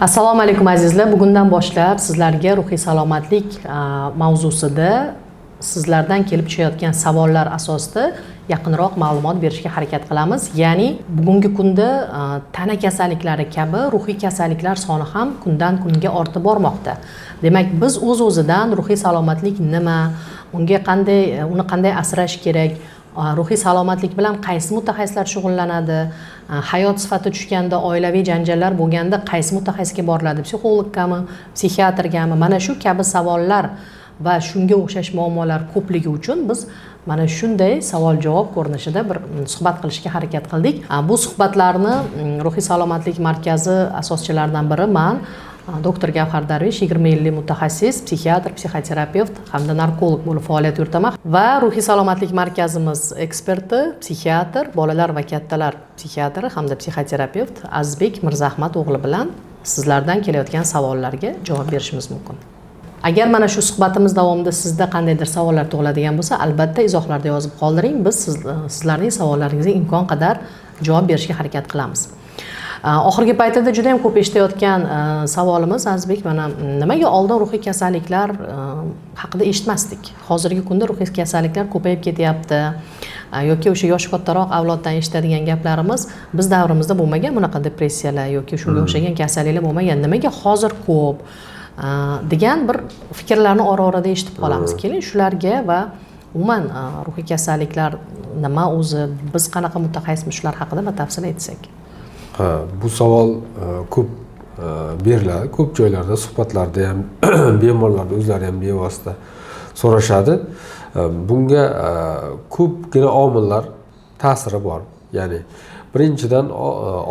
Assalomu alaykum azizlar. Bugundan boshlab sizlarga ruhiy salomatlik mavzusida sizlardan kelib tushayotgan savollar asosida yaqinroq ma'lumot berishga harakat qilamiz. Ya'ni bugungi kunda tana kasalliklari kabi ruhiy kasalliklar soni ham kundan kunga ortib bormoqda. Demak, biz o'z-o'zidan ruhiy salomatlik nima, uni qanday asrash kerak, ruhiy salomatlik bilan qaysi mutaxassislar shug'ullanadi, hayot sifati tushganda, oilaviy janjallar bo'lganda qaysi mutaxassisga boriladi, psixologgami, psixiatrgami? Mana shu kabi savollar va shunga o'xshash muammolar ko'pligi uchun biz mana shunday savol-javob ko'rinishida bir suhbat qilishga harakat qildik. Bu suhbatlarni Ruhiy salomatlik markazi asoschilaridan biri men, doktor Gavhar Darvish, 20 yillik mutaxassis, psixiatr, psixoterapevt hamda narkolog bo'lib faoliyat yuritaman va Ruhiy salomatlik markazimiz eksperti, psixiatr, bolalar va kattalar psixiatri hamda psixoterapevt Azizbek Mirzahmat o'g'li bilan sizlardan kelayotgan savollarga javob berishimiz mumkin. Agar mana shu suhbatimiz davomida sizda qandaydir savollar tug'iladigan bo'lsa, albatta izohlarda yozib qoldiring. Biz sizlarning savollaringizga imkon qadar javob berishga harakat qilamiz. Oxirgi paytda juda ham ko'p eshitayotgan savolimiz, Azizbek, mana nimaga oldin ruhiy kasalliklar haqida eshitmasdik? Hozirgi kunda ruhiy kasalliklar ko'payib ketyapti yoki o'sha yosh kattaroq avloddan eshitadigan gaplarimiz biz davrimizda bo'lmagan bunaqa depressiyalar yoki shunga o'xshagan kasalliklar bo'lmagan. Nimaga hozir ko'p degan bir fikrlarni ora-orada eshitib qolamiz. Keling shularga va umuman ruhiy kasalliklar nima o'zi, biz qanaqa mutaxassismiz, shular haqida batafsil aytsak. Bu savol ko'p beriladi. Ko'p joylarda suhbatlarda ham bemorlar o'zlari ham bevosita so'rashadi. Bunga ko'pgina omillar ta'siri bor. Ya'ni birinchidan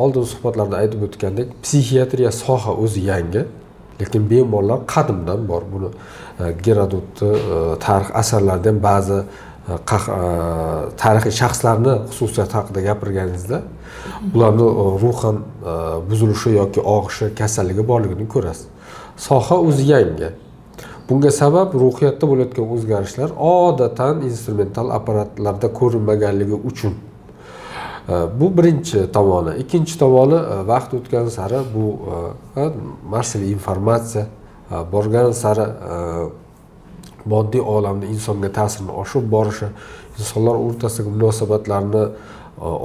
oldin suhbatlarda aytib o'tgandek, psixiatriya soha o'zi yangi, lekin bemorlar qadimdan bor. Buni Gerodotni tarix asarlarida ham ba'zi tarixiy shaxslarni xususiyati haqida gapirganingizda ularni ruhan buzilishi yoki og'ishi kasalligi borligini ko'rasiz. Soha o'zi yangi. Bunga sabab ruhiyatda bo'layotgan o'zgarishlar odatan instrumental apparatlarda ko'rinmaganligi uchun. Bu birinchi tomoni. Ikkinchi tomoni, vaqt o'tgan sari bu massiv informatsiya borgan sari moddiy olamda insonga ta'sirini oshirib borishi, insonlar o'rtasidagi munosabatlarni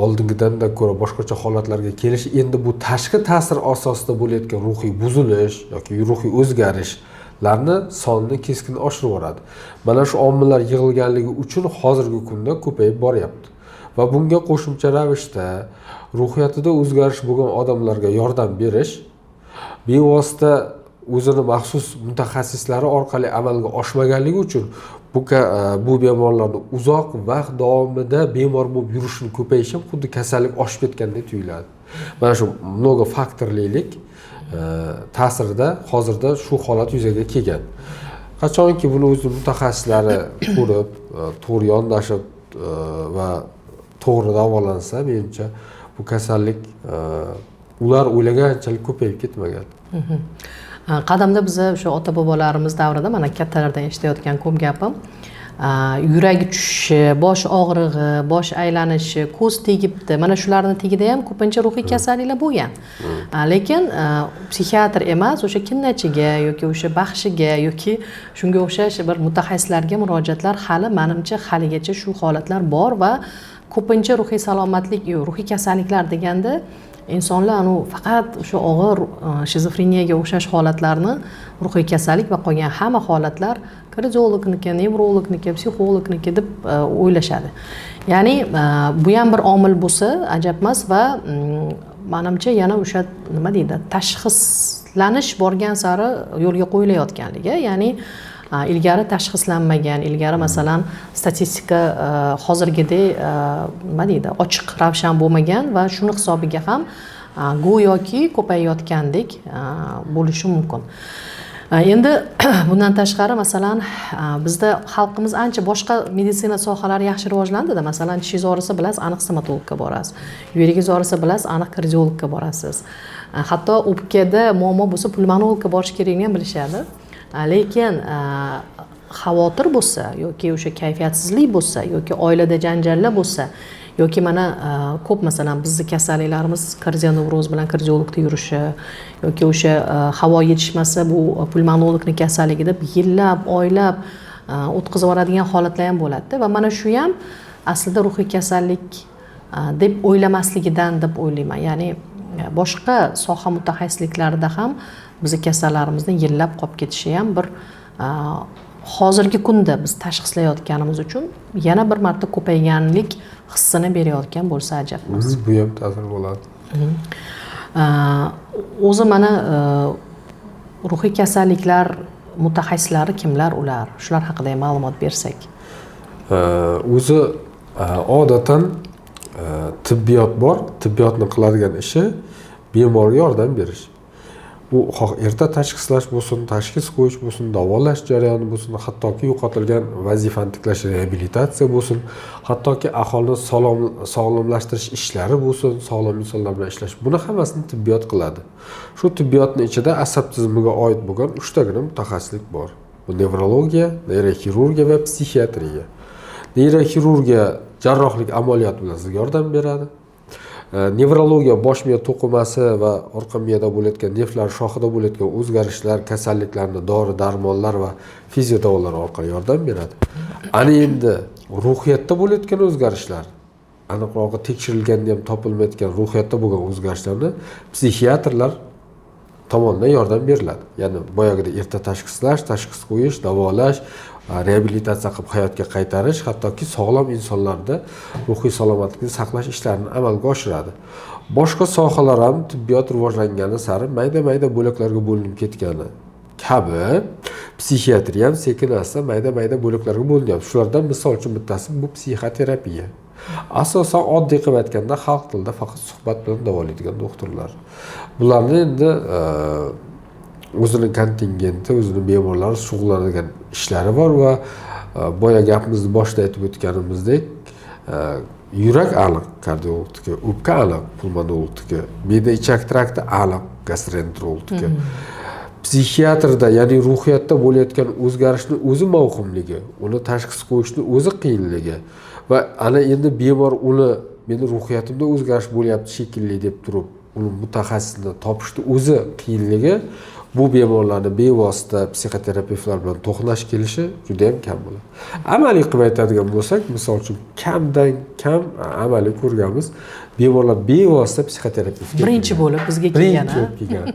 oldingidanda ko'ra boshqacha holatlarga kelish, endi bu tashqi ta'sir asosida bo'layotgan ruhiy buzilish yoki ruhiy o'zgarishlarni sonini keskin oshirib boradi. Mana shu omillar yig'ilganligi uchun hozirgi kunda ko'payib boryapti. Va bunga qo'shimcha ravishda ruhiyatida o'zgarish bo'lgan odamlarga yordam berish bevosita o'zini maxsus mutaxassislari orqali amalga oshmaganligi uchun bu bemorlarni uzoq vaqt davomida bemor bo'lib yurishini ko'payishi ham xuddi kasallik oshib ketgandek tuyuladi. Mana shu mnogo faktorlilik ta'sirida hozirda shu holat yuzaga kelgan. Qachonki buni o'zining mutaxassislari ko'rib, to'g'ri yondashib va to'g'ri davolansa, menimcha bu kasallik ular o'ylaganchalik ko'payib ketmagan. Qadimda biz o'sha ota-bobolarimiz davrida mana kattalardan eshitayotgan ko'p gapim, yuragi tushishi, bosh og'rig'i, bosh aylanishi, ko'z tegibdi. Mana shularning tegida ham ko'pincha ruhiy kasalliklar bo'lgan. Lekin psixiatr emas, o'sha kinnachiga yoki o'sha baxshiga yoki shunga o'xshash bir mutaxassislarga murojaatlar hali menimcha haligacha shu holatlar bor va ko'pincha ruhiy salomatlik, ruhiy kasalliklar deganda insonlar faqat o'sha og'ir shizofreniyaga o'xshash holatlarni ruhiy kasallik va qolgan hamma holatlar kardiologniki, nevrologniki, psixologniki deb o'ylashadi. Ya'ni bu ham bir omil bo'lsa ajabmas va menimcha yana o'sha nima deydi, tashxislanish borgan sari yo'lga qo'yilayotganligi, ya'ni ilgari tashxislanmagan, ilgari masalan statistika hozirgidek nima deydi, ochiq ravshan bo'lmagan va shuni hisobiga ham go'yoki ko'payayotgandek bo'lishi mumkin. Endi bundan tashqari masalan bizda xalqimiz ancha boshqa meditsina sohalari yaxshi rivojlandi-da. Masalan, tishingiz og'risa bilasiz, aniq stomatologga borasiz. Yuragingiz og'risa bilasiz, aniq kardiologga borasiz. Hatto o'pkada muammo bo'lsa pulmonologga borish kerakligini ham bilishadi. Lekin xavotir bo'lsa yoki o'sha kayfiyatsizlik bo'lsa yoki oilada janjallar bo'lsa yoki mana ko'p masalan bizni kasalliklarimiz kardionevroz bilan kardiologda yurishi yoki o'sha havo yetishmasi bu pulmonologni kasalligi deb yillab oylab o'tkazib yuboradigan holatlar ham bo'ladida va mana shu ham aslida ruhiy kasallik deb o'ylamasligidan deb o'ylayman. Ya'ni boshqa soha mutaxassisliklarida ham bizni kasallarimizni yillab qolib ketishi ham bir hozirgi kunda biz tashxislayotganimiz uchun yana bir marta ko'payganlik hissini berayotgan bo'lsa ajab emas. Bu ham ta'sir bo'ladi. O'zi mana ruhiy kasalliklar mutaxassislari kimlar ular? Shular haqida ma'lumot bersak. O'zi odatan tibbiyot bor. Tibbiyotni qiladigan ishi bemorga yordam berish. Bu xoh erta tashxislash bo'lsin, tashxis qo'yish bo'lsin, davolash jarayoni bo'lsin, hattoki yo'qotilgan vazifani tiklash, reabilitatsiya bo'lsin, hattoki aholini sog'lomlashtirish ishlari bo'lsin, sog'lom insonlar bilan ishlash. Buni hammasini tibbiyot qiladi. Shu tibbiyotning ichida asab tizimiga oid bo'lgan 3 tagina mutaxassislik bor. Bu nevrologiya, neyroxirurgiya va psixiatriya. Neyroxirurgiya jarrohlik amaliyot bilan sizga yordam beradi. Nevrologiya bosh miya to'qimasi va orqa miyada bo'layotgan nervlar shoxida bo'layotgan o'zgarishlar, kasalliklarni dori-darmonlar va fiziodavolar orqali yordam beradi. Ana endi ruhiyatda bo'layotgan o'zgarishlar, aniqrog'i tekshirilganda ham topilmayotgan ruhiyatda bo'lgan o'zgarishlarni psixiatrlar tomonidan yordam beriladi. Ya'ni boyagida erta tashxislash, tashxis qo'yish, davolash, reabilitatsiya qilib hayotga qaytarish, hattoki sog'lom insonlarda ruhiy salomatlikni saqlash ishlarini amalga oshiradi. Boshqa sohalar ham tibbiyot rivojlangani sari mayda-mayda bo'laklarga bo'linib ketgani kabi psixiatriya ham sekin-asta mayda-mayda bo'laklarga bo'linyapti. Shulardan misol uchun bittasi bu psixoterapiya. Asosan oddiy qilib aytganda xalq tilida faqat suhbat bilan davolaydigan doktorlar. Bularni endi o'zini kontingenti, o'zini bemorlar shug'ullanadigan ishlari bor va boya gapimizni boshida aytib o'tganimizdek, yurak aniq kardiologga, o'pka aniq pulmonologga, me'da-ichak trakti aniq gastroenterologga. Psixiatrda, ya'ni ruhiyatda bo'layotgan o'zgarishni o'zi mavhumligi, uni tashxis qo'yishni o'zi qiyinligi va ana endi bemor uni meni ruhiyatimda o'zgarish bo'lyapti shekilli deb turib, uni mutaxassisni topishni o'zi qiyinligi bu bemorlarni bevosita psixoterapevtlar bilan to'qnash kelishi juda ham kam bo'ladi. Amaliy qilib aytadigan bo'lsak, misol uchun kamdan kam amaliy ko'rganmiz, bemorlar bevosita psixoterapevtga birinchi bo'lib bizga kelgan.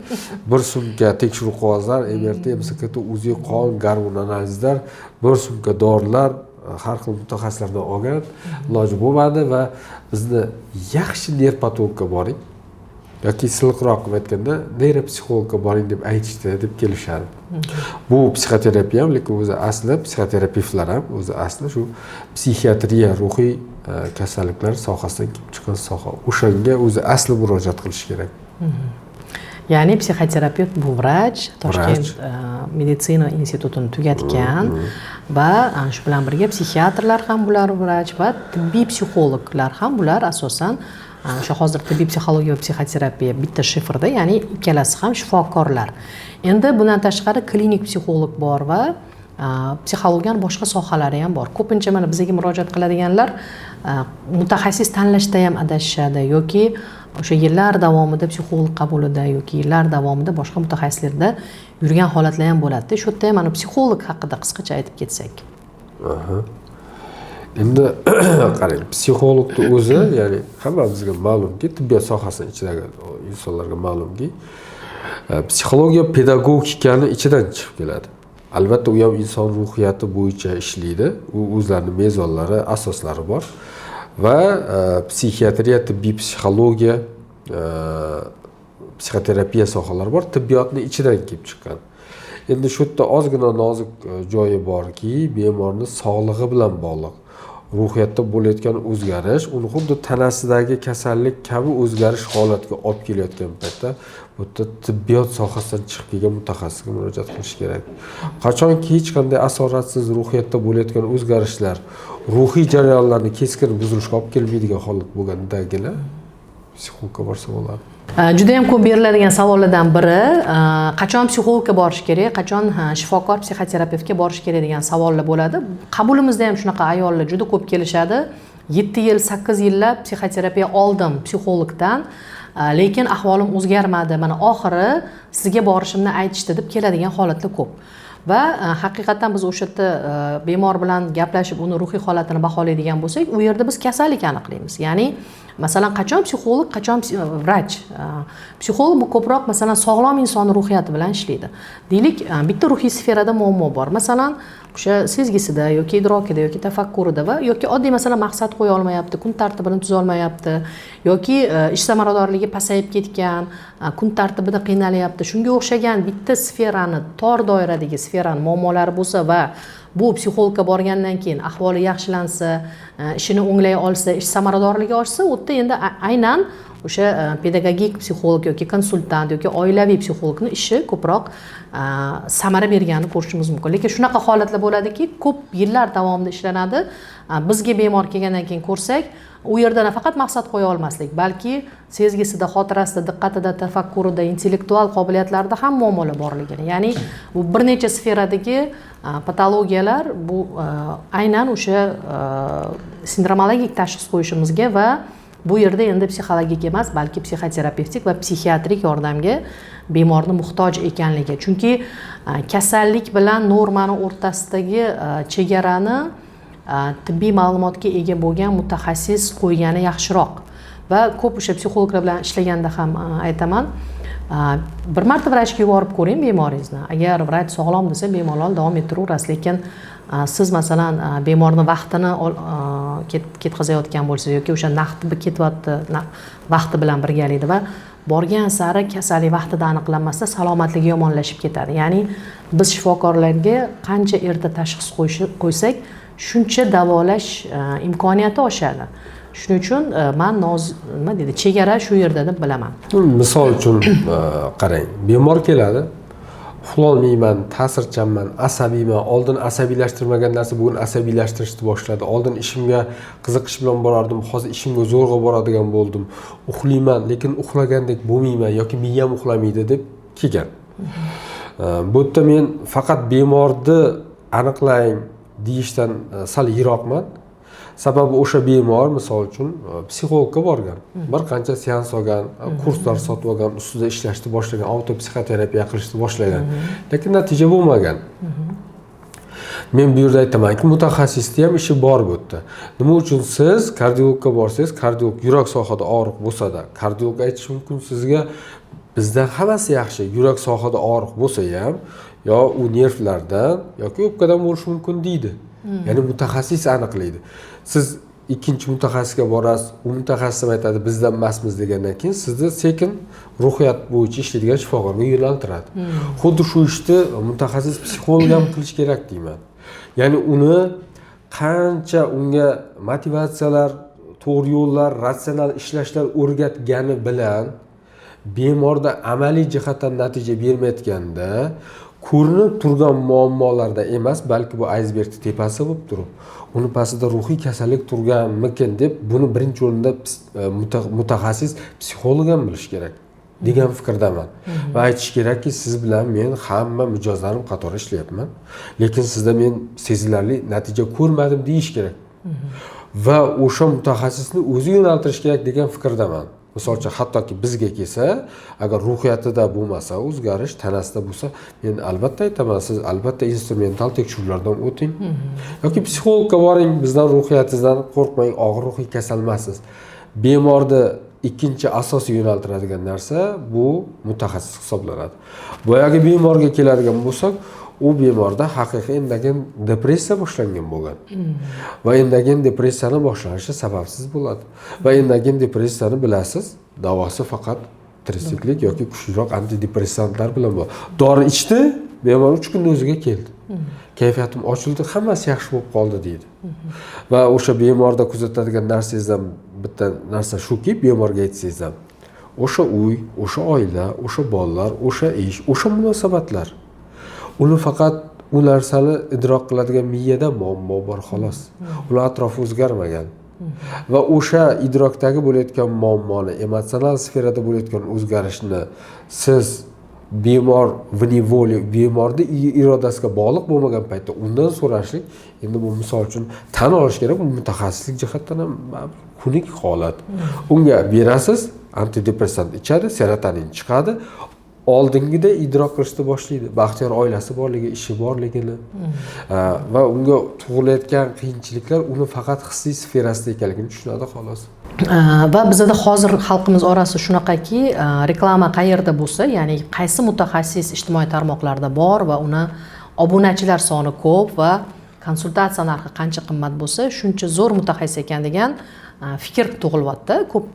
Bir sumka tekshiruv qog'ozlar, MRT, MSKT, UZI, qon, gormon analizlar, bir sumka dorilar har xil mutaxassislardan olgan, iloji bo'lmadi va bizni yaxshi nervpatologga boring yoki silliqroq qilib aytganda neyropsixologga boring deb aytishdi deb kelishadi. Bu psixoterapiya ham, lekin o'zi asli psixoterapevtlar ham o'zi asli shu psixiatriya, ruhiy kasalliklar sohasidan kelib chiqqan soha. O'shanga o'zi asli murojaat qilish kerak. Ya'ni psixoterapevt bu vrach, Toshkent meditsina institutini tugatgan va shu bilan birga psixiatrlar ham bular vrach va tibbiy psixologlar ham bular asosan o'sha hozir tibbiy psixologiya va psixoterapiya bitta shifrda, ya'ni ikkalasi ham shifokorlar. Endi bundan tashqari klinik psixolog bor va psixologiyaning boshqa sohalari ham bor. Ko'pincha mana bizga murojaat qiladiganlar mutaxassis tanlashda ham adashishadi yoki o'sha yillar davomida psixolog qabulida yoki yillar davomida boshqa mutaxassislarda yurgan holatlar ham bo'ladi. Shu yerda ham mana psixolog haqida qisqacha aytib ketsak. Endi qarang, psixologning o'zi, ya'ni hammamizga ma'lumki, tibbiyot sohasining ichidagi insonlarga ma'lumki, psixologiya pedagogikani ichidan chiqib keladi. Albatta, u ham inson ruhiyati bo'yicha ishlaydi. U o'zlarining mezonlari, asoslari bor va psixiatriya, tibbiy psixologiya, psixoterapiya sohalari bor, tibbiyotning ichidan kelib chiqqan. Endi shu yerda ozgina nozik joyi borki, bemorning sog'lig'i bilan bog'liq. Ruhiyatda bo'layotgan o'zgarish, uni xuddi tanasidagi kasallik kabi o'zgarish holatiga olib kelayotgan paytda bu yerda tibbiyot sohasidan chiqib kelgan mutaxassisga murojaat qilish kerak. Qachonki hech qanday asoratsiz ruhiyatda bo'layotgan o'zgarishlar, ruhiy jarayonlarni keskin buzilishga olib kelmaydigan holat bo'lgandagina psixologga borsa bo'ladi. Juda ham ko'p beriladigan savollardan biri, qachon psixologga borish kerak, qachon shifokor psixoterapevtga borish kerak degan savollar bo'ladi. Qabulimizda ham shunaqa ayollar juda ko'p kelishadi. 7 yil 8 yillab psixoterapiya oldim psixologdan, lekin ahvolim o'zgarmadi, mana oxiri sizga borishimni aytishdi deb keladigan holatlar ko'p. Va haqiqatan biz o'sha yerda bemor bilan gaplashib uni ruhiy holatini baholaydigan bo'lsak, u yerda biz kasallik aniqlaymiz. Ya'ni masalan qachon psixolog, qachon vrach. Psixolog bu ko'proq masalan sog'lom inson ruhiyati bilan ishlaydi. Deylik, bitta ruhiy sferada muammo bor. Masalan, o'sha sezgisida yoki idrokida yoki tafakkurida va yoki oddiy masalan maqsad qo'ya olmayapti, kun tartibini tuza olmayapti yoki ish samaradorligi pasayib ketgan, kun tartibida qiynalyapti. Shunga o'xshagan bitta sferani, tor doiradagi sferani muammolari bo'lsa va bu psixologga borgandan keyin ahvoli yaxshilansa, ishini o'nglay olsa, ish samaradorligi oshsa, u yerda endi aynan o'sha pedagogik psixolog yoki konsultant yoki oilaviy psixologning ishi ko'proq samara berganini ko'rishimiz mumkin. Lekin shunaqa holatlar bo'ladiki, ko'p yillar davomida ishlanadi. Bizga bemor kelgandan keyin ko'rsak, u yerda nafaqat maqsad qo'ya olmaslik, balki sezgisida, xotirasida, diqqatida, tafakkurida, intellektual qobiliyatlarida ham muammolar borligini. Ya'ni bu bir necha sferadagi patologiyalar bu aynan o'sha sindromologik tashxis qo'yishimizga va bu yerda endi psixologik emas, balki psixoterapevtik va psixiatrik yordamga bemorni muhtoj ekanligi. Chunki kasallik bilan normani o'rtasidagi chegarani tibbiy ma'lumotga ega bo'lgan mutaxassis qo'ygani yaxshiroq. Va ko'p o'sha psixologlar bilan ishlaganda ham aytaman, bir marta vrachga yuborib ko'ring bemoringizni. Agar vrach sog'lom desa, bemalol davom ettiraverasiz. Lekin siz masalan bemorni vaqtini ketkazayotgan bo'lsangiz yoki o'sha naqdi ketyapti, vaqti bilan birgalikda va borgan sari kasallik vaqtida aniqlanmasa salomatligi yomonlashib ketadi. Ya'ni biz shifokorlarga qancha erta tashxis qo'ysak, shuncha davolash imkoniyati oshadi. Shuning uchun men nima deydi, chegara shu yerda deb bilaman. Misol uchun qarang, bemor keladi, uxlolmayman, ta'sirchanman, asabiyman. Oldin asabiylashtirmagan narsa bugun asabiylashtirishni boshladi. Oldin ishimga qiziqish bilan borardim, hozir ishimga zo'rg'a boradigan bo'ldim. Uxlayman, lekin uxlagandek bo'lmayman yoki miyam uxlamaydi deb kelgan. Bu yerda men faqat bemorni aniqlang deyishdan sal yiroqman. Sababi o'sha bemor misol uchun psixologga borgan, bir qancha seans olgan, kurslar sotib olgan, ustida ishlashni boshlagan, avtopsixoterapiya qilishni boshlagan, lekin natija bo'lmagan. Men bu yerda aytamanki, mutaxassisning ham ishi bor bu yerda. Nima uchun siz kardiologga borsangiz, kardiolog yurak sohada og'riq bo'lsa-da, kardiolog aytishi mumkin sizga bizdan hammasi yaxshi, yurak sohada og'riq bo'lsa ham, yo u nervlardan yoki o'pkadan bo'lishi mumkin deydi. Ya'ni mutaxassis aniqlaydi. Siz ikkinchi mutaxassisga borasiz, u mutaxassis aytadi bizdan emasmiz degandan keyin sizni sekin ruhiyat bo'yicha ishlaydigan shifokorga yo'naltiradi. Xuddi shu ishni mutaxassis psixolog ham qilish kerak deyman. Ya'ni uni qancha unga motivatsiyalar, to'g'ri yo'llar, ratsional ishlashlar o'rgatgani bilan bemorda amaliy jihatdan natija bermayotganda ko'rinib turgan muammolarda emas, balki bu aysbergning tepasi bo'lib turib, uni pastida ruhiy kasallik turganmikin deb buni birinchi o'rinda mutaxassis psixolog ham bilish kerak degan fikrdaman. Va aytish kerakki, siz bilan men hamma mijozlarim qatori ishlayapman, lekin sizda men sezilarli natija ko'rmadim deyish kerak. Va o'sha mutaxassisni o'zi yo'naltirish kerak degan fikrdaman. Misol uchun hattoki bizga kelsa, agar ruhiyatida bo'lmasa, o'zgarish tanasida bo'lsa, men albatta aytaman, siz albatta instrumental tekshiruvlardan o'ting. Yoki psixologga boring, bizdan ruhiyatingizdan qo'rqmang, og'ir ruhiy kasal emassiz. Bemorni ikkinchi asosiy yo'naltiradigan narsa bu mutaxassis hisoblanadi. Boyagi bemorga keladigan bo'lsak, u bemorda haqiqiy endogen depressiya boshlangan bo'lgan. Va endogen depressiyani boshlanishi sababsiz bo'ladi. Va endogen depressiyani bilasiz, davosi faqat tretsiklik yoki kuchliroq antidepressantlar bilan bor. Dori ichdi, bemor 3 kunda o'ziga keldi. Kayfiyatim ochildi, hammasi yaxshi bo'lib qoldi deydi. Va o'sha bemorda kuzatadigan narsangizdan bitta narsa shuki, bemorga aytsangiz ham, o'sha uy, o'sha oila, o'sha bolalar, o'sha ish, o'sha munosabatlar. Uni faqat u narsani idrok qiladigan miyada muammo bor xolos. Ular atrofi o'zgarmagan. Va o'sha idrokdagi bo'layotgan muammoni, emotsional sferada bo'layotgan o'zgarishni siz bemor vnevoli bemorni irodasiga bog'liq bo'lmagan paytda undan so'rashlik, endi bu misol uchun tan olish kerak, bu mutaxassislik jihatdan ham xunuk holat. Unga berasiz, antidepressant ichadi, serotonin chiqadi, oldingida idrok qilishni boshlaydi. Baxtiyor oilasi borligi, ishi borligini va unga tug'ilayotgan qiyinchiliklar uni faqat hissiy sferasida ekanligini tushunadi xolos. Va bizda hozir xalqimiz orasida shunaqaki, reklama qayerda bo'lsa, ya'ni qaysi mutaxassis ijtimoiy tarmoqlarda bor va uni obunachilar soni ko'p va konsultatsiya narxi qancha qimmat bo'lsa, shuncha zo'r mutaxassis ekan degan fikr tug'ilyapti.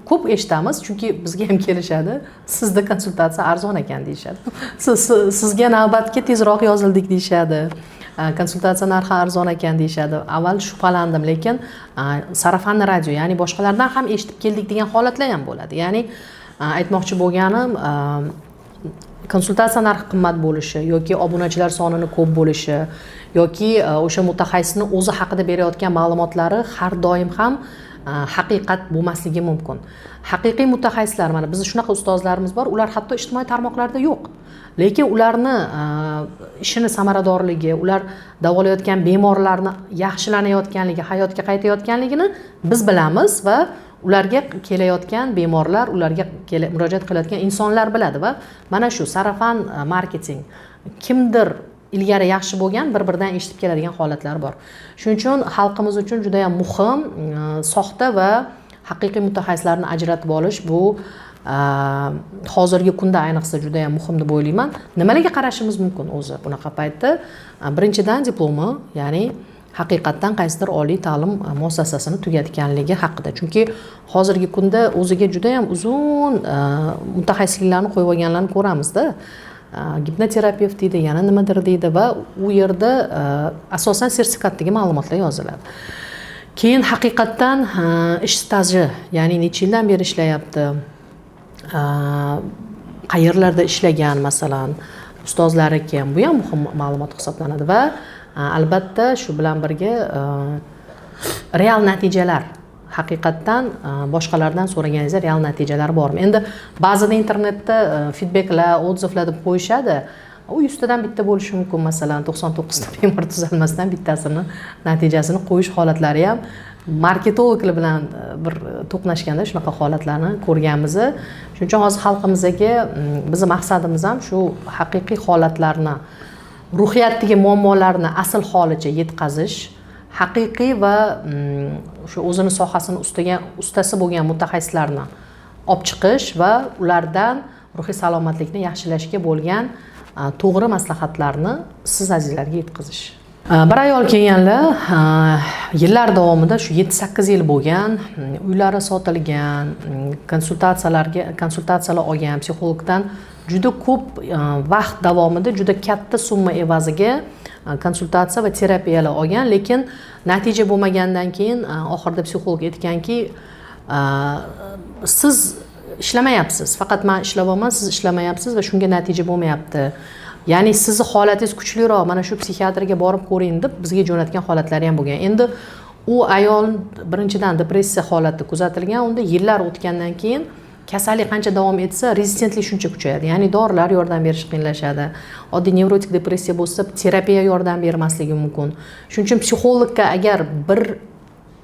Ko'p eshitamiz, chunki bizga ham kelishadi. Sizda konsultatsiya arzon ekan deyishadi. Sizga navbatga tezroq yozildik deyishadi. Konsultatsiya narxi arzon ekan deyishadi. Avval shubhalandim, lekin sarafanli radio, ya'ni boshqalardan ham eshitib keldik degan holatlar ham bo'ladi. Ya'ni aytmoqchi bo'lganim, konsultatsiya narxi qimmat bo'lishi yoki obunachilar sonini ko'p bo'lishi yoki o'sha mutaxassisning o'zi haqida berayotgan ma'lumotlari har doim ham haqiqat bo'lmasligi mumkin. Haqiqiy mutaxassislar, mana bizda shunaqa ustozlarimiz bor, ular hatto ijtimoiy tarmoqlarda yo'q. Lekin ularni ishini samaradorligi, ular davolayotgan bemorlarni yaxshilanayotganligi, hayotga qaytayotganligini biz bilamiz va ularga kelayotgan bemorlar, ularga murojaat qilayotgan insonlar biladi va mana shu sarafan marketing kimdir ilgari yaxshi bo'lgan bir-biridan eshitib keladigan holatlar bor. Shuning uchun xalqimiz uchun juda ham muhim soxta va haqiqiy mutaxassislarni ajratib olish bu hozirgi kunda ayniqsa juda ham muhim deb o'ylayman. Nimalarga qarashimiz mumkin o'zi bunaqa paytda? Birinchidan diplomi, ya'ni haqiqatdan qaysidir oliy ta'lim muassasasini tugatganligi haqida. Chunki hozirgi kunda o'ziga juda ham uzun mutaxassisliklarni qo'yib olganlarni ko'ramizda. Gipnoterapevt deydi, yana nimadir deydi va u yerda asosan sertifikatdagi ma'lumotlar yoziladi. Keyin haqiqatdan ish staji, ya'ni necha yildan beri ishlayapti, qayerlarda ishlagan, masalan, ustozlari kim, bu ham muhim ma'lumot hisoblanadi va albatta shu bilan birga real natijalar, haqiqatdan boshqalardan so'raganingizda real natijalar bormi? Endi ba'zida internetda feedbacklar, odzivlar deb qo'yishadi. U 100 tadan bitta bo'lishi mumkin, masalan 99 ta bemor tuzalmasdan bittasini natijasini qo'yish holatlari ham marketologlar bilan bir to'qnashganda shunaqa holatlarni ko'rganmiz. Shuning uchun hozir xalqimizga bizning maqsadimiz ham shu haqiqiy holatlarni, ruhiyatdagi muammolarni asl holicha yetkazish, haqiqiy va shu o'zini sohasini ustasi bo'lgan mutaxassislarni olib chiqish va ulardan ruhiy salomatlikni yaxshilashga bo'lgan to'g'ri maslahatlarni siz azizlarga yetkazish. Bir ayol kelganlar, yillar davomida shu 7-8 yil bo'lgan, uylari sotilgan, konsultatsiyalar olgan psixologdan juda ko'p vaqt davomida juda katta summa evaziga konsultatsiya va terapiyalar olgan, lekin natija bo'lmagandan keyin oxirida psixolog aytganki, siz ishlamayapsiz, faqat men ishlayapman, siz ishlamayapsiz va shunga natija bo'lmayapti. Ya'ni sizni holatingiz kuchliroq, mana shu psixiatrga borib ko'ring deb bizga jo'natgan holatlari ham bo'lgan. Endi u ayol birinchidan depressiya holati kuzatilgan, unda yillar o'tgandan keyin kasallik qancha davom etsa, rezistentlik shuncha kuchayadi. Ya'ni dorilar yordam berish qiyinlashadi. Oddiy nevrotik depressiya bo'lsa, terapiya yordam bermasligi mumkin. Shuning uchun psixologga agar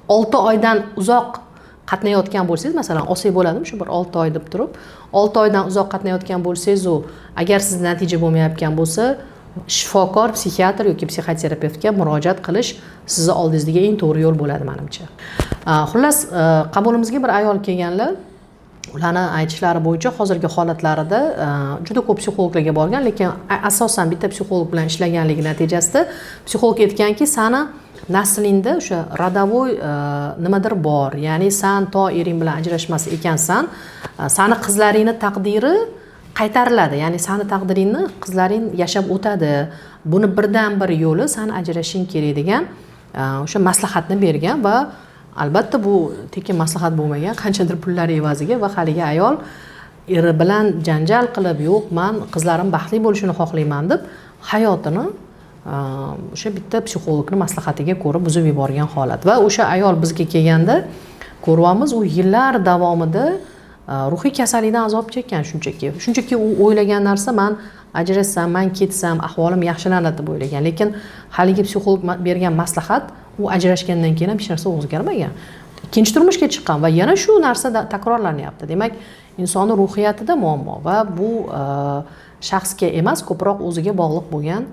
6 oydan uzoq qatnayotgan bo'lsangiz, masalan, olsak bo'ladimi shu bir 6 oy deb turib, 6 oydan uzoq qatnayotgan bo'lsangiz, agar sizda natija bo'lmayotgan bo'lsa, shifokor, psixiatr yoki psixoterapevtga murojaat qilish sizni oldingizdagi eng to'g'ri yo'l bo'ladi menimcha. Xullas, qabulimizga bir ayol kelganlar, ularni aytishlari bo'yicha hozirgi holatlarida juda ko'p psixologlarga borgan, lekin asosan bitta psixolog bilan ishlaganligi natijasida psixolog aytganki, sani naslingda o'sha rodovoy nimadir bor. Ya'ni sen to ering bilan ajrashmas ekansan, sani qizlaringning taqdiri qaytariladi. Ya'ni sani taqdiringni qizlaring yashab o'tadi. Buni birdan bir yo'li sani ajrashing kerak degan o'sha maslahatni bergan va albatta bu tekin maslahat bo'lmagan, qanchadir pullar evaziga va haligi ayol eri bilan janjal qilib, yo'q, men qizlarim baxtli bo'lishini xohlayman deb hayotini o'sha bitta psixologning maslahatiga ko'ra buzib yuborgan holat. Va o'sha ayol bizga kelganda ko'ryapmiz, u yillar davomida ruhiy kasallikdan azob chekkan shunchaki u o'ylagan narsa, men ajrashsam, men ketsam, ahvolim yaxshilanadi deb o'ylagan. Lekin haligi psixolog bergan maslahat u ajrashgandan keyin ham hech narsa o'zgarmagan. Ikkinchi turmushga chiqqan va yana shu narsa takrorlanyapti. Demak, insonning ruhiyatida muammo va bu shaxsga emas, ko'proq o'ziga bog'liq bo'lgan,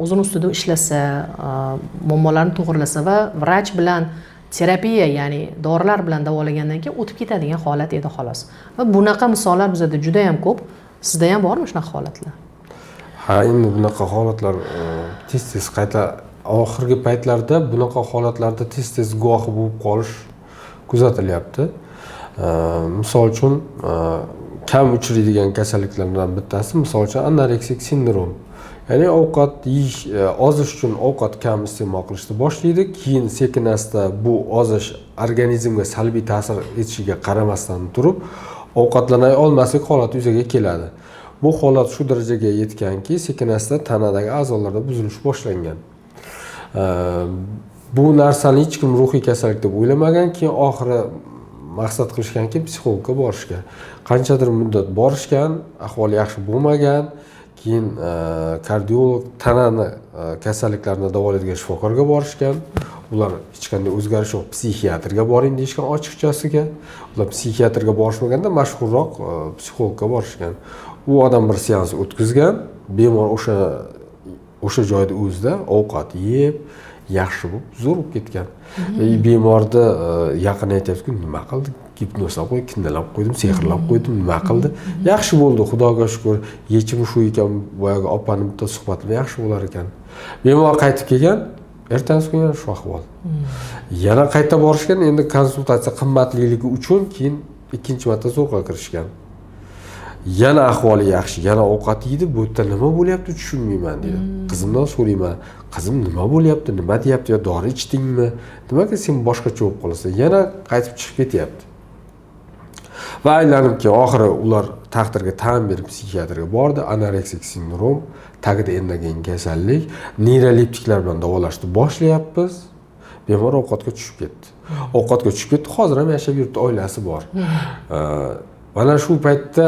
o'zini ustida ishlasa, muammolarni to'g'rilasa va vrach bilan terapiya, ya'ni dorilar bilan davolagandan keyin o'tib ketadigan holat edi xolos. Va bunaqa misollar bizda juda ham ko'p. Sizda ham bormi shunaqa holatlar? Ha, endi bunaqa holatlar tez-tez qayta oxirgi paytlarda bunaqa holatlarda tez-tez guvohi bo'lib qolish kuzatilyapti. Misol uchun kam uchraydigan kasalliklardan bittasi, misol uchun anoreksik sindrom. Ya'ni ovqat yeyish, ozish uchun ovqat kam iste'mol qilishni boshlaydi, keyin sekin-asta bu ozish organizmga salbiy ta'sir etishiga qaramasdan turib, ovqatlana olmaslik holati yuzaga keladi. Bu holat shu darajaga yetganki, sekin-asta tanadagi a'zolarda buzilish boshlangan. Bu narsani hech kim ruhiy kasallik deb o'ylamagan, keyin oxiri maqsad qilishganki, psixologga borishgan. Qanchadir muddat borishgan, ahvoli yaxshi bo'lmagan, keyin kardiolog, tanani kasalliklarini davolaydigan shifokorga borishgan. Ular hech qanday o'zgarish yo'q, psixiatrga boring deyishgan ochiqchasiga. Ular psixiatrga borishmaganda mashhurroq psixologga borishgan. U odam bir seans o'tkazgan, bemor o'sha joyda o'zida ovqat yeb, yaxshi bo'lib, zo'r bo'lib ketgan. Bemorda yaqin aytayapti-ku, nima qildi? Gipnozlab qo'ydim, kindalab qo'ydim, sehrlab qo'ydim, nima qildi? Yaxshi bo'ldi, Xudoga shukr. Yechimi shu ekan, boyaga opaning bitta suhbatida yaxshi bo'lar ekan. Bemor qaytib kelgan, ertasi kuni yana shu ahvol. Yana qayta borishgan, endi konsultatsiya qimmatliligi uchun keyin ikkinchi marta zo'rg'a kirishgan. Yana ahvoli yaxshi, yana ovqat yeydi, bu yerda nima bo'lyapti tushunmayman dedi. Qizimdan so'rayman, qizim nima bo'lyapti, nima deyapti, yo dori ichdingmi? Nimaga sen boshqacha bo'lib qolasan? Yana qaytib chiqib ketyapti. Va aylanibki, oxiri ular taqdirga tan berib psixiatrga bordi. Anoreksik sindrom, tagida endagan kasallik, neyroleptiklar bilan davolashni boshlayapmiz. Bemor ovqatga tushib ketdi. Ovqatga tushib ketdi, hozir ham yashab yuribdi, oilasi bor. Mana shu paytda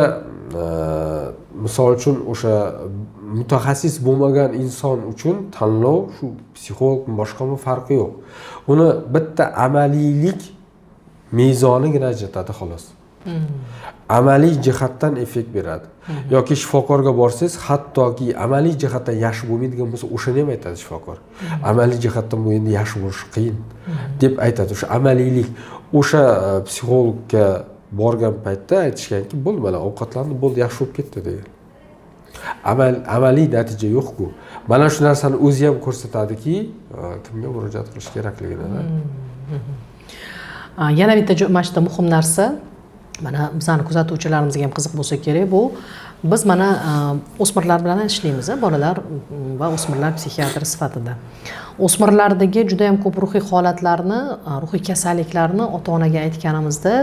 misol uchun o'sha mutaxassis bo'lmagan inson uchun tanlov shu psixologmi boshqami farqi yo'q. Uni bitta amaliylik mezonigina ajratadi xolos. Amaliy jihatdan effekt beradi. Yoki shifokorga borsangiz, hattoki amaliy jihatdan yaxshi bo'lmaydigan bo'lsa, o'shani ham aytadi shifokor. Amaliy jihatdan bu endi yaxshi bo'lishi qiyin deb aytadi. O'sha amaliylik, o'sha psixologga borgan paytda aytishganki, bo'ldi, mana ovqatlandi, bo'ldi, yaxshi bo'lib ketdi degan. Amaliy natija yo'q-ku. Mana shu narsani o'zi ham ko'rsatadiki, kimga murojaat qilish kerakligini. Yana bitta mana shu muhim narsa, mana bizning kuzatuvchilarimizga ham qiziq bo'lsa kerak, bu biz mana o'smirlar bilan ishlaymiz, bolalar va o'smirlar psixiatri sifatida. O'smirlardagi juda ham ko'p ruhiy holatlarni, ruhiy kasalliklarni ota-onaga aytganimizda,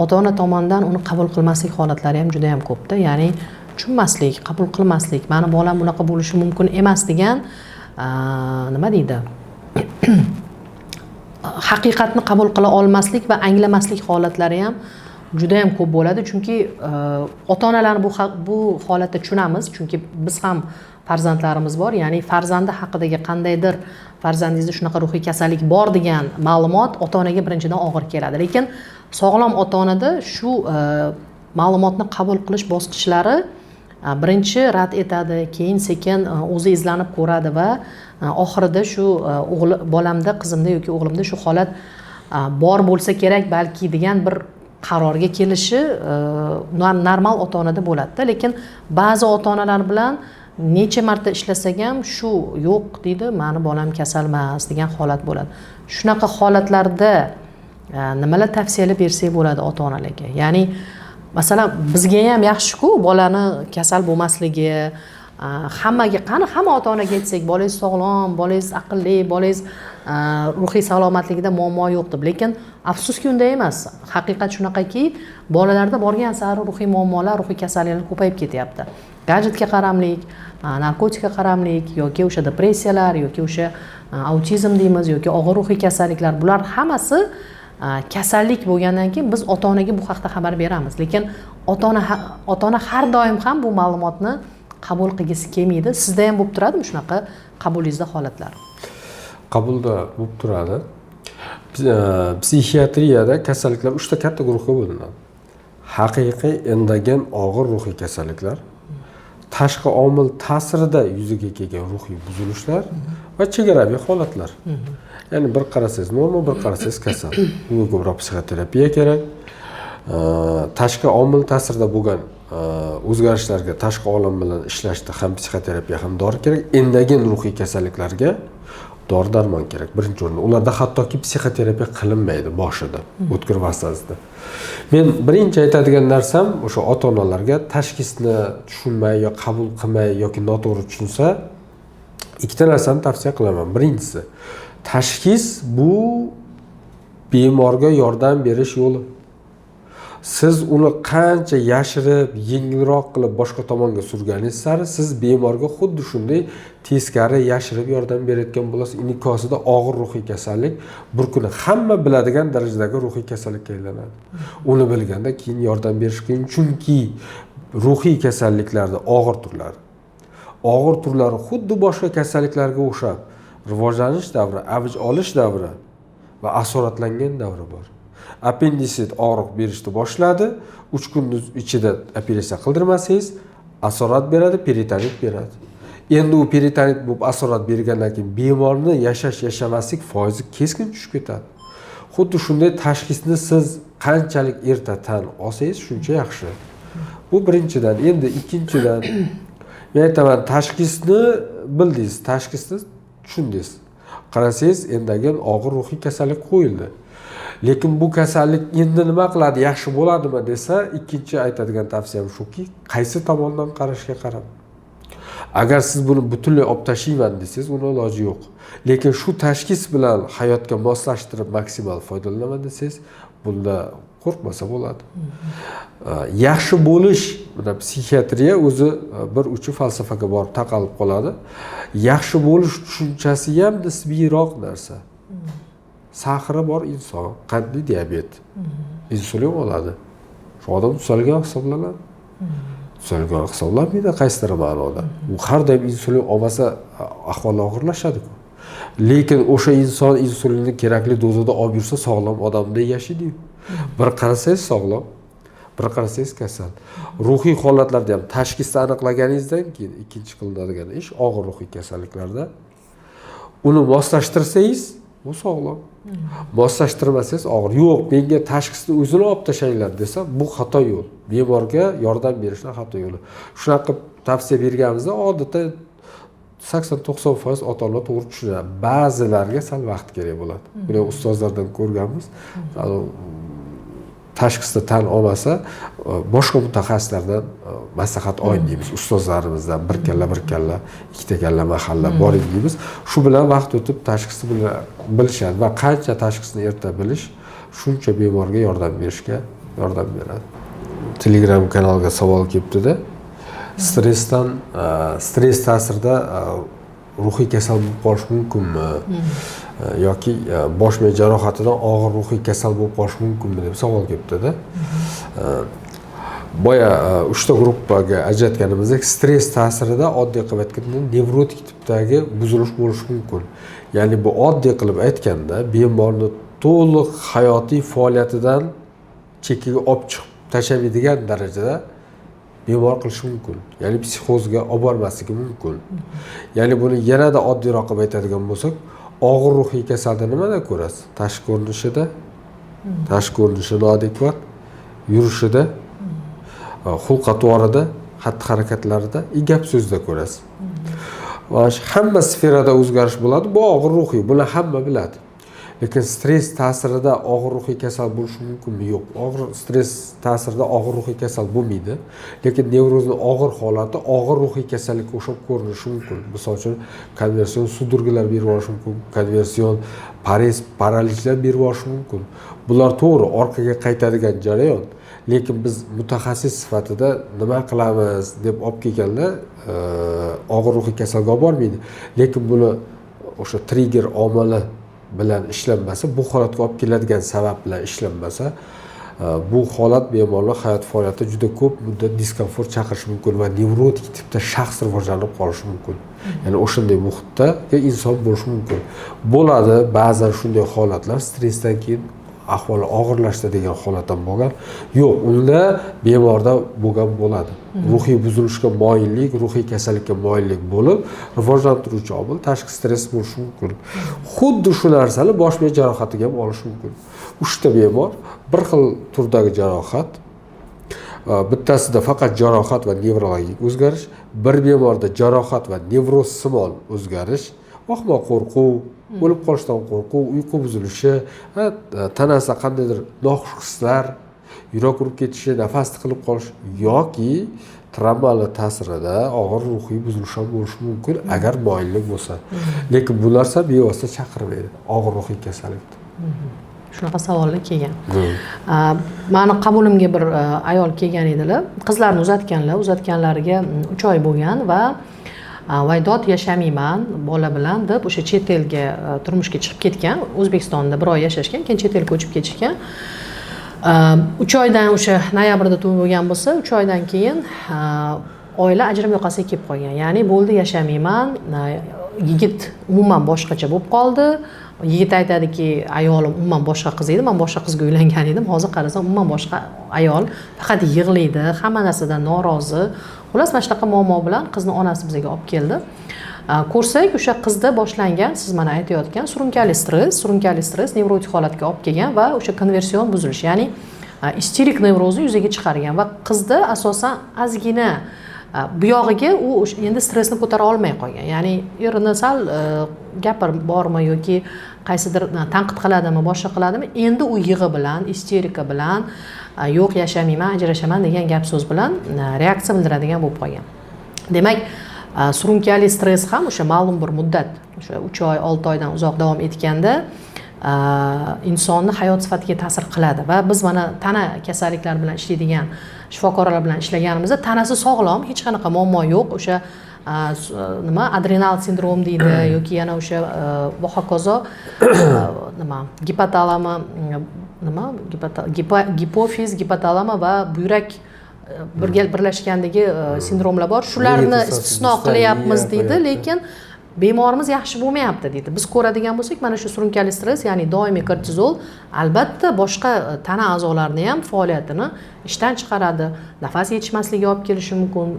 ota-ona tomonidan uni qabul qilmaslik holatlari ham juda ham ko'pda. Ya'ni tushunmaslik, qabul qilmaslik, mani bolam bunaqa bo'lishi mumkin emas degan, nima deydi? Haqiqatni qabul qila olmaslik va anglamaslik holatlari ham juda ham ko'p bo'ladi, chunki ota-onalarni bu holatda tushunamiz, chunki biz ham farzandlarimiz bor, ya'ni farzandi haqidagi qandaydir farzandingizda shunaqa ruhiy kasallik bor degan ma'lumot ota-onaga birinchidan og'ir keladi. Lekin sog'lom ota-onada shu ma'lumotni qabul qilish bosqichlari birinchi rad etadi, keyin sekin o'zi izlanib ko'radi va oxirida shu bolamda, qizimda yoki o'g'limda shu holat bor bo'lsa kerak balki degan bir qarorga kelishi normal ota-onada bo'ladi. Lekin ba'zi ota-onalar bilan necha marta ishlasak ham shu yo'q deydi, mani bolam kasal emas degan holat bo'ladi. Shunaqa holatlarda nimalar tavsiyalar bersak bo'ladi ota-onalarga? Ya'ni masalan, bizga ham yaxshi-ku bolani kasal bo'lmasligi, hamma ota-onaga aytsak, bolangiz sog'lom, bolangiz aqlli, bolangiz ruhiy salomatligida muammo yo'q deb. Lekin afsuski unday emas. Haqiqat shunaqaki, bolalarda borgan sari ruhiy muammolar, ruhiy kasalliklar ko'payib ketyapti. Gadjetga qaramlik, narkotikga qaramlik yoki o'sha depressiyalar yoki o'sha autizm deymiz yoki og'ir ruhiy kasalliklar, bular hammasi kasallik bo'lgandan keyin biz ota-onaga bu haqda xabar beramiz. Lekin ota-ona har doim ham bu ma'lumotni qabul qilgisi kelmaydi. Sizda ham bo'lib turadimi shunaqa qabulingizda holatlar? Qabulda bo'lib turadi. Psixiatriyada kasalliklar 3 ta katta guruhga bo'linadi. Haqiqiy endogen og'ir ruhiy kasalliklar, tashqi omil ta'sirida yuzaga kelgan ruhiy buzilishlar va chegaraviy holatlar. Ya'ni bir qarasangiz normal, bir qarasangiz kasal. Bunga ko'proq psixoterapiya kerak. Tashqi omil ta'sirida bo'lgan o'zgarishlarga tashqi olam bilan ishlashda ham psixoterapiya ham dori kerak. Endogen ruhiy kasalliklarga dori-darmon kerak. Birinchi o'rinda ularda hattoki psixoterapiya qilinmaydi boshida, o'tkir vasasida. Men birinchi aytadigan narsam o'sha ota-onalarga tashxisni tushunmay yo qabul qilmay yoki noto'g'ri tushunsa, ikkita narsani tavsiya qilaman. Birinchisi, tashxis bu bemorga yordam berish yo'li. Siz uni qancha yashirib, yengilroq qilib boshqa tomonga surganingiz sari siz bemorga xuddi shunday teskari yashirib yordam berayotgan bo'lasiz. Inkosida og'ir ruhiy kasallik bir kuni hamma biladigan darajadagi ruhiy kasallikka aylanadi. Uni bilganda keyin yordam berish qiyin, chunki ruhiy kasalliklarda og'ir turlari xuddi boshqa kasalliklarga o'xshab rivojlanish davri, avj olish davri va asoratlangan davri bor. Appendisit og'riq berishni boshladi, 3 kun ichida operatsiya qildirmasangiz, asorat beradi, peritonit beradi. Endi u peritonit bo'lib asorat bergandan keyin bemorni yashamaslik foizi keskin tushib ketadi. Xuddi shunday tashxisni siz qanchalik erta tan olsangiz, shuncha yaxshi. Bu birinchidan. Endi ikkinchidan, men aytaman, tashxisni bildingiz, tashxisni tushundingiz. Qarasangiz, endogen og'ir ruhiy kasallik qo'yildi. Lekin bu kasallik endi nima qiladi, yaxshi bo'ladimi desa, ikkinchi aytadigan tavsiyam shuki, qaysi tomondan qarashga qarab. Agar siz buni butunlay olib tashlayman desangiz, uni iloji yo'q. Lekin shu tashxis bilan hayotga moslashtirib maksimal foydalanaman desangiz, bunda qo'rqmasa bo'ladi. Yaxshi bo'lish, mana psixiatriya o'zi bir uchi falsafaga borib taqalib qoladi. Yaxshi bo'lish tushunchasi ham nisbiyroq narsa. Sahri bor inson, qandli diabet, insulin oladi. Shu odam tuzalgan hisoblanadi. Tuzalgan hisoblanmaydi qaysidir ma'noda. U har doim insulin olmasa ahvoli og'irlashadi-ku. Lekin o'sha inson insulinni kerakli dozada olib yursa sog'lom odamdek yashaydi. Bir qarasangiz sog'lom, bir qarasangiz kasal. Ruhiy holatlarda ham tashxisni aniqlaganingizdan keyin ikkinchi qilinadigan ish og'ir ruhiy kasalliklarda uni moslashtirsangiz, bu sog'lom. Moslashtirmasangiz og'ir. Yo'q, menga tashxisni o'zini olib tashlaylar desa, bu xato yo'l. Bemorga yordam berishning xato yo'li. Shunaqa tavsiya berganimizda odatda 80-90% ota-ona to'g'ri tushunadi. Ba'zilarga sal vaqt kerak bo'ladi. Buni ustozlardan ko'rganmiz. Tashxisni tan olmasa, boshqa mutaxassislardan maslahat oling deymiz. Ustozlarimizdan bir kalla, ikkita kalla mahalla boring deymiz. Shu bilan vaqt o'tib tashxisni bilishadi va qancha tashxisni erta bilish, shuncha bemorga yordam berishga yordam beradi. Telegram kanalga savol kelibdi-da. Stress ta'sirida ruhiy kasal bo'lib qolish mumkinmi? Yoki bosh miya jarohatidan og'ir ruhiy kasal bo'lib qolish mumkinmi deb savol kelibdi-da. Boya 3 ta gruppaga ajratganimizda stress ta'sirida oddiy qilib aytganda nevrotik tipdagi buzilish bo'lishi mumkin. Ya'ni bu oddiy qilib aytganda bemorni to'liq hayotiy faoliyatidan chekkaga olib chiqib tashlamaydigan darajada bemor qilishi mumkin. Ya'ni psixozga olib bormasligi mumkin. Ya'ni buni yanada oddiyroq qilib aytadigan bo'lsak, og'ir ruhiy kasalda nimada ko'rasiz? Tashqi ko'rinishi noadekvat, yurishida, xulq-atvorida, xatti-harakatlarida, gap so'zda ko'rasiz. Va hamma sferada o'zgarish bo'ladi. Bu og'ir ruhiy, buni hamma biladi. Lekin stress ta'sirida og'ir ruhiy kasal bo'lishi mumkinmi? Yo'q. Og'ir stress ta'sirida og'ir ruhiy kasal bo'lmaydi. Lekin nevrozning og'ir holati og'ir ruhiy kasallikka o'xshab ko'rinishi mumkin. Misol uchun, konversion sudurgilar berib olishi mumkin, konversion paralizlar berib olishi mumkin. Bular to'g'ri, orqaga qaytadigan jarayon. Lekin biz mutaxassis sifatida nima qilamiz deb olib kelganlar og'ir ruhiy kasalga olib bormaydi. Lekin buni o'sha trigger omili bilan ishlanmasa, bu holatga olib keladigan sabab bilan ishlanmasa, bu holat bemorlar hayot faoliyatida juda ko'p muddat diskomfort chaqirishi mumkin va nevrotik tipda shaxs rivojlanib qolishi mumkin. Ya'ni o'shanday muhitda inson bo'lishi mumkin. Bo'ladi ba'zan shunday holatlar stressdan keyin ahvoli og'irlashdi degan holat ham bo'lgan. Yo'q, unda bemorda bo'lgan bo'ladi. Ruhiy buzilishga moyillik, ruhiy kasallikka moyillik bo'lib, rivojlantiruvchi omil tashqi stress bo'lishi mumkin. Xuddi shu narsani bosh miya jarohatiga ham olishi mumkin. 3 ta bemor bir xil turdagi jarohat, bittasida faqat jarohat va nevrologik o'zgarish, bir bemorda jarohat va nevrossimon o'zgarish, vahmo qo'rquv, o'lib qolishdan qo'rquv, uyqu buzilishi, tanasida qandaydir noxush hislar, yurak urib ketishi, nafas tiqilib qolish yoki travmalar ta'sirida og'ir ruhiy buzilish ham bo'lishi mumkin agar moyillik bo'lsa. Lekin bu narsa bevosita chaqirmaydi og'ir ruhiy kasallikda. Shunaqa savollar kelgan. Mani qabulimga bir ayol kelgan edilar. Qizlarni uzatganlariga 3 oy bo'lgan va vaydod yashamayman bola bilan deb o'sha chet elga turmushga chiqib ketgan. O'zbekistonda 1 oy yashashgan, keyin chet elga ko'chib ketishgan. 3 oydan o'sha noyabrda to'y bo'lgan bo'lsa, 3 oydan keyin oila ajrim yoqasiga kelib qolgan. Ya'ni bo'ldi yashamayman. Yigit umuman boshqacha bo'lib qoldi. Yigit aytadiki, ayolim umuman boshqa qiz edi, men boshqa qizga uylangan edim. Hozir qarasam umuman boshqa ayol, faqat yig'laydi, hamma narsadan norozi. Xullas, mana shunaqa muammo bilan qizni onasi bizga olib keldi. Ko'rsak, o'sha qizda boshlangan, siz mana aytayotgan surunkali stress nevrotik holatga olib kelgan va o'sha konversion buzilish, ya'ni isterik nevrozni yuzaga chiqargan va qizda asosan ozgina bu yog'iga u endi stressni ko'tara olmay qolgan. Ya'ni erini sal gapirib bormi yoki qaysidir tanqid qiladimi, boshqa qiladimi, endi u yig'i bilan, isterika bilan, yo'q yashamayman, ajrashaman degan gap so'z bilan reaksiya bildiradigan bo'lib qolgan. Demak, surunkali stress ham o'sha ma'lum bir muddat, o'sha 3 oy, 6 oydan uzoq davom etganda insonni hayot sifatiga ta'sir qiladi va biz mana tana kasalliklari bilan ishlaydigan shifokorlar bilan ishlaganimizda tanasi sog'lom, hech qanaqa muammo yo'q. O'sha nima adrenal sindrom deydi yoki yana o'sha va hokazo gipotalama gipofiz, gipotalama va buyrak birlashgandagi sindromlar bor. Shularni istisno qilyapmiz deydi, lekin bemorimiz yaxshi bo'lmayapti deydi. Biz ko'radigan bo'lsak, mana shu surunkali stress, ya'ni doimiy kortizol albatta boshqa tana a'zolarini ham faoliyatini ishdan chiqaradi. Nafas yetishmasligiga olib kelishi mumkin,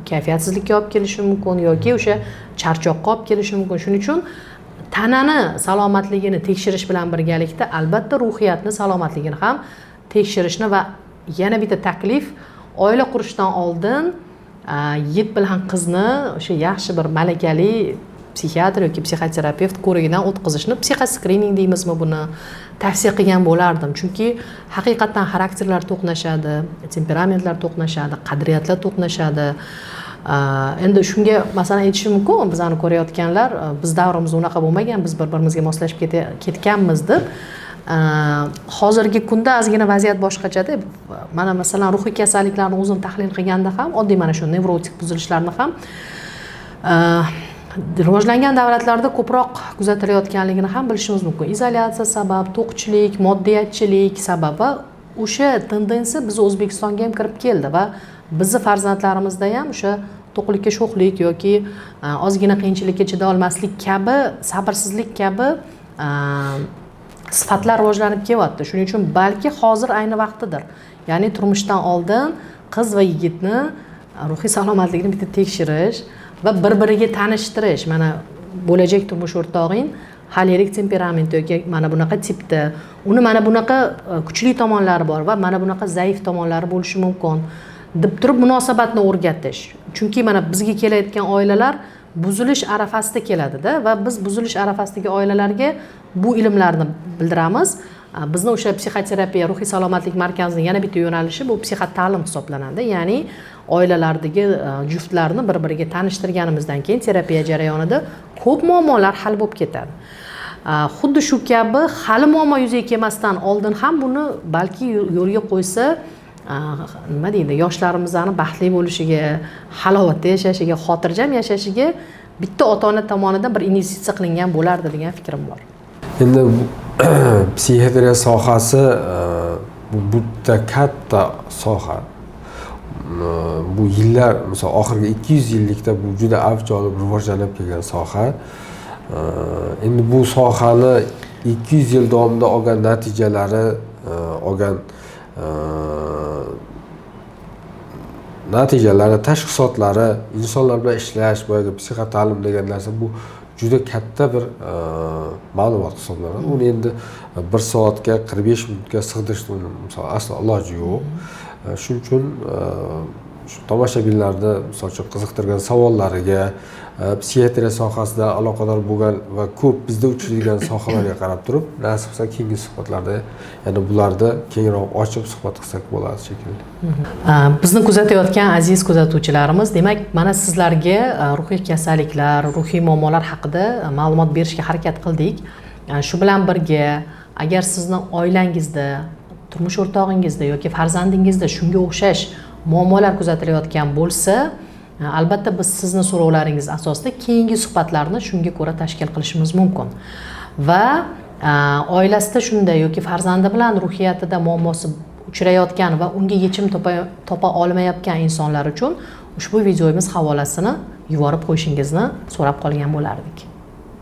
kayfiyatsizlikka olib kelishi mumkin yoki o'sha charchoqqa olib kelishi mumkin. Shuning uchun tanani salomatligini tekshirish bilan birgalikda albatta ruhiyatni salomatligini ham tekshirishni va yana bitta taklif, oila qurishdan oldin yigit bilan qizni o'sha yaxshi bir malakali psixiatr yoki psixoterapevt ko'rigidan o'tkazishni, psixoskrining deymizmi buni, tavsiya qilgan bo'lardim. Chunki haqiqatan xarakterlar to'qnashadi, temperamentlar to'qnashadi, qadriyatlar to'qnashadi. Endi shunga masalan aytishim mumkin, bizani ko'rayotganlar, biz davrimizda unaqa bo'lmagan, biz bir-birimizga moslashib ketganmiz deb. Hozirgi kunda ozgina vaziyat boshqachada. Mana masalan ruhiy kasalliklarni o'zim tahlil qilganda ham, oddiy mana shu nevrotik buzilishlarni ham rivojlangan davlatlarda ko'proq kuzatilayotganligini ham bilishimiz mumkin. Izolyatsiya sabab, to'qchilik, moddiyatchilik sababi o'sha tendensiya biz O'zbekistonga ham kirib keldi va bizning farzandlarimizda ham o'sha to'qlikka sho'xlik yoki ozgina qiyinchilikka chida olmaslik kabi, sabrsizlik kabi sifatlar rivojlanib kelyapti. Shuning uchun balki hozir ayni vaqtidir. Ya'ni turmushdan oldin qiz va yigitni ruhiy salomatligini bitta tekshirish va bir-biriga tanishtirish. Mana bo'lajak turmush o'rtog'ing xolirik temperament yoki mana bunaqa tipda, uni mana bunaqa kuchli tomonlari bor va mana bunaqa zaif tomonlari bo'lishi mumkin deb turib munosabatni o'rgatish. Chunki mana bizga kelayotgan oilalar buzilish arafasida keladida va biz buzilish arafasidagi oilalarga bu ilmlarni bildiramiz. Bizni o'sha psixoterapiya, ruhiy salomatlik markazining yana bitta yo'nalishi bu psixota'lim hisoblanadi. Ya'ni oilalardagi juftlarni bir-biriga tanishtirganimizdan keyin terapiya jarayonida ko'p muammolar hal bo'lib ketadi. Xuddi shu kabi hali muammo yuzaga kelmasdan oldin ham buni balki yo'lga qo'ysa, nima deydi, yoshlarimizni baxtli bo'lishiga, halovatda yashashiga, xotirjam yashashiga bitta ota-ona tomonidan bir investitsiya qilingan bo'lardi degan fikrim bor. Endi psixiatriya sohasi bu bitta katta soha. Bu yillar, misol oxirgi 200 yillikda bu juda avj olib rivojlanib kelgan soha. Endi bu sohani 200 yil davomida olgan natijalari, olgan natijalari, tashxisotlari, insonlar bilan ishlash, boyagi psixota'lim degan narsa bu juda katta bir ma'lumot hisoblanadi. Uni endi 1 soatga 45 minutga sig'dirishni misol aslo iloji yo'q. Shuning uchun shu tomoshabinlarni misol uchun qiziqtirgan savollariga, psixiatriya sohasida aloqador bo'lgan va ko'p bizda uchraydigan sohalarga qarab turib, nasib bo'lsa keyingi suhbatlarda yana bularni kengroq ochib suhbat qilsak bo'ladi shekilli. Bizni kuzatayotgan aziz kuzatuvchilarimiz, demak, mana sizlarga ruhiy kasalliklar, ruhiy muammolar haqida ma'lumot berishga harakat qildik. Shu bilan birga, agar sizni oilangizda, turmush o'rtog'ingizda yoki farzandingizda shunga o'xshash muammolar kuzatilayotgan bo'lsa, albatta biz sizni so'rovlaringiz asosida keyingi suhbatlarni shunga ko'ra tashkil qilishimiz mumkin. Va oilasida shunday yoki farzandi bilan ruhiyatida muammosi uchrayotgan va unga yechim topa olmayotgan insonlar uchun ushbu videomiz havolasini yuborib qo'yishingizni so'rab qolgan bo'lardik.